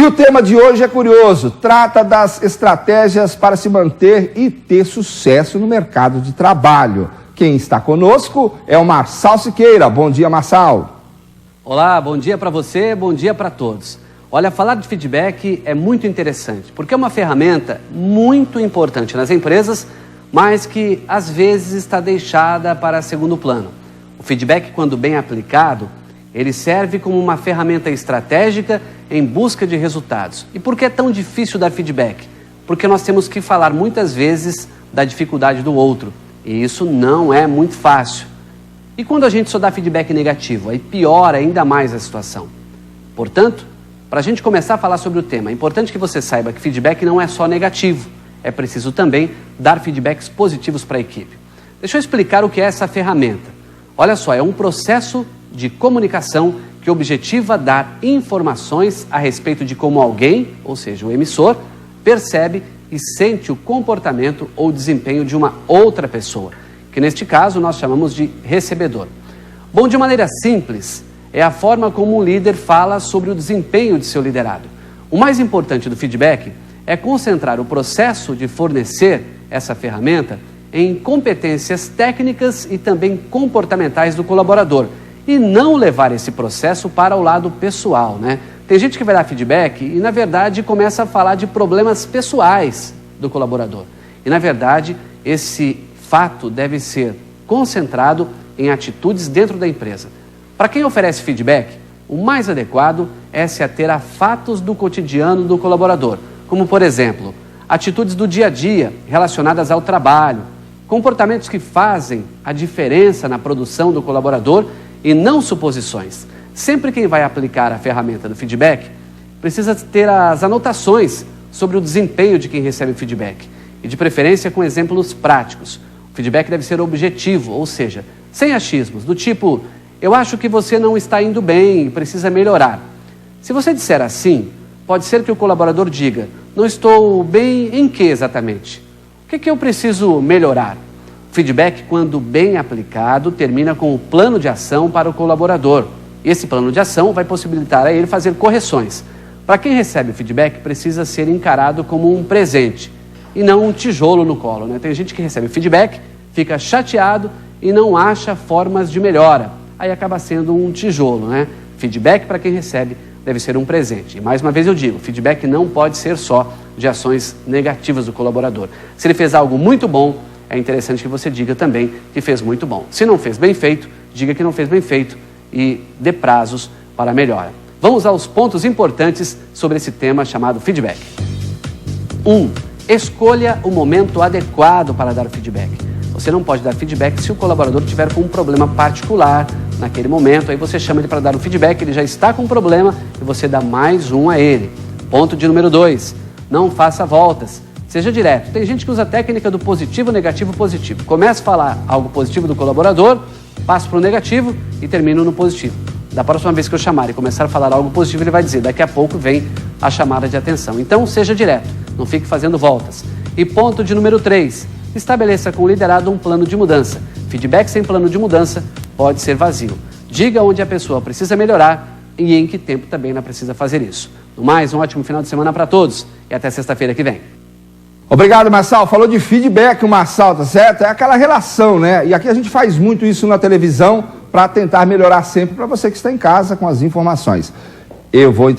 o tema de hoje é curioso, trata das estratégias para se manter e ter sucesso no mercado de trabalho. Quem está conosco é o Marçal Siqueira. Bom dia, Marçal. Olá, bom dia para você, bom dia para todos. Olha, falar de feedback é muito interessante, porque é uma ferramenta muito importante nas empresas, mas que às vezes está deixada para segundo plano. O feedback, quando bem aplicado, ele serve como uma ferramenta estratégica em busca de resultados. E por que é tão difícil dar feedback? Porque nós temos que falar muitas vezes da dificuldade do outro, e isso não é muito fácil. E quando a gente só dá feedback negativo, aí piora ainda mais a situação. Portanto, para a gente começar a falar sobre o tema, é importante que você saiba que feedback não é só negativo, é preciso também dar feedbacks positivos para a equipe. Deixa eu explicar o que é essa ferramenta. Olha só, é um processo de comunicação que objetiva dar informações a respeito de como alguém, ou seja, o emissor, percebe e sente o comportamento ou desempenho de uma outra pessoa, que neste caso nós chamamos de recebedor. Bom, de maneira simples, é a forma como um líder fala sobre o desempenho de seu liderado. O mais importante do feedback é concentrar o processo de fornecer essa ferramenta em competências técnicas e também comportamentais do colaborador e não levar esse processo para o lado pessoal, né? Tem gente que vai dar feedback e, na verdade, começa a falar de problemas pessoais do colaborador. E, na verdade, esse fato deve ser concentrado em atitudes dentro da empresa. Para quem oferece feedback, o mais adequado é se ater a fatos do cotidiano do colaborador, como, por exemplo, atitudes do dia a dia relacionadas ao trabalho, comportamentos que fazem a diferença na produção do colaborador e não suposições. Sempre quem vai aplicar a ferramenta do feedback precisa ter as anotações sobre o desempenho de quem recebe o feedback e, de preferência, com exemplos práticos. O feedback deve ser objetivo, ou seja, sem achismos, do tipo: eu acho que você não está indo bem e precisa melhorar. Se você disser assim, pode ser que o colaborador diga: não estou bem em que exatamente? O que eu preciso melhorar? O feedback, quando bem aplicado, termina com o plano de ação para o colaborador. Esse plano de ação vai possibilitar a ele fazer correções. Para quem recebe o feedback, precisa ser encarado como um presente e não um tijolo no colo, né? Tem gente que recebe feedback, fica chateado e não acha formas de melhora. Aí acaba sendo um tijolo, né? Feedback, para quem recebe, deve ser um presente. E mais uma vez eu digo, feedback não pode ser só de ações negativas do colaborador. Se ele fez algo muito bom, é interessante que você diga também que fez muito bom. Se não fez bem feito, diga que não fez bem feito e dê prazos para a melhora. Vamos aos pontos importantes sobre esse tema chamado feedback. 1. Escolha o momento adequado para dar o feedback. Você não pode dar feedback se o colaborador tiver com um problema particular naquele momento. Aí você chama ele para dar um feedback, ele já está com um problema e você dá mais um a ele. Ponto de número 2. Não faça voltas. Seja direto. Tem gente que usa a técnica do positivo, negativo, positivo. Começa a falar algo positivo do colaborador, passa para o negativo e termina no positivo. Da próxima vez que eu chamar e começar a falar algo positivo, ele vai dizer: daqui a pouco vem a chamada de atenção. Então, seja direto. Não fique fazendo voltas. E ponto de número 3. Estabeleça com o liderado um plano de mudança. Feedback sem plano de mudança pode ser vazio. Diga onde a pessoa precisa melhorar e em que tempo também ela precisa fazer isso. No mais, um ótimo final de semana para todos e até sexta-feira que vem. Obrigado, Marçal. Falou de feedback, o Marçal, tá certo? É aquela relação, né? E aqui a gente faz muito isso na televisão para tentar melhorar sempre para você que está em casa com as informações. Eu vou